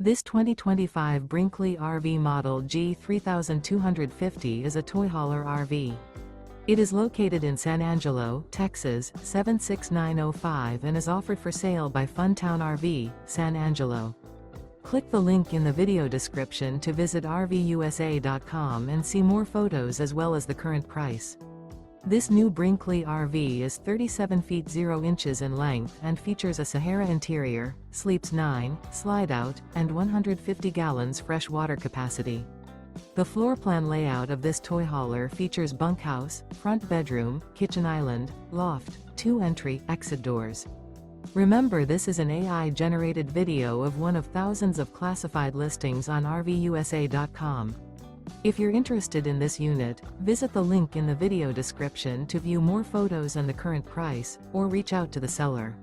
This 2025 Brinkley RV Model G 3250 is a toy hauler RV. It is located in San Angelo, Texas, 76905 and is offered for sale by Funtown RV, San Angelo. Click the link in the video description to visit RVUSA.com and see more photos as well as the current price. This new Brinkley RV is 37 feet 0 inches in length and features a SAHARA interior, sleeps 9, Slideout, and 150 gallons fresh water capacity. The floor plan layout of this toy hauler features bunkhouse, front bedroom, kitchen island, loft, 2 entry/exit doors. Remember, this is an AI-generated video of one of thousands of classified listings on RVUSA.com. If you're interested in this unit, visit the link in the video description to view more photos and the current price, or reach out to the seller.